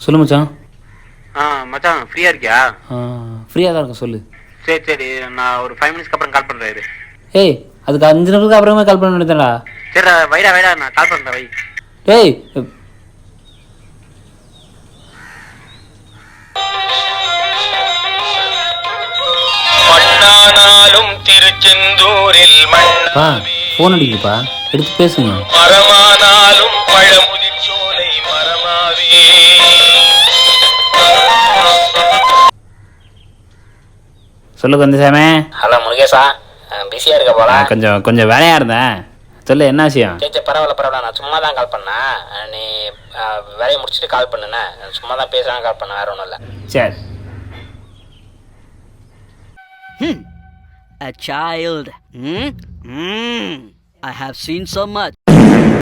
சொல்லு மச்சான். மச்சான் ஃப்ரீயா இருக்கியா? ஃப்ரீயாக தான் இருக்கேன், சொல்லு. சரி நான் ஒரு 5 மினிட்ஸ்க்கு அப்புறம் கால் பண்ணுறேன். ஏய், அதுக்கு 5 நிமிஷத்துக்கு அப்புறமே கால் பண்ண வேண்டியதாடா. சரி வைடா நான் கால் பண்ணுறேன் வை. டேய், மண்ணானாலும் திருச்செந்தூரில் பா ஃபோன் அடிக்குதுப்பா, எடுத்து பேசுங்க. மரமானாலும் பழமுதிர்ச்சோலை மரமாவே. சொல்லு கந்தசாமி. ஹலோ முருகேஷா, பிஸியாக இருக்க போல. கொஞ்சம் வேலையாக இருந்தேன். சொல்லு, என்ன விஷயம்? சரி பரவாயில்ல, நான் சும்மா தான் கால் பண்ணேன். நீ வேலையை முடிச்சுட்டு கால் பண்ணுண்ணே. சும்மா தான் பேசுகிறாங்க, கால் பண்ணேன், வேறு ஒன்றும் இல்லை. சரி. A child. I have seen so much.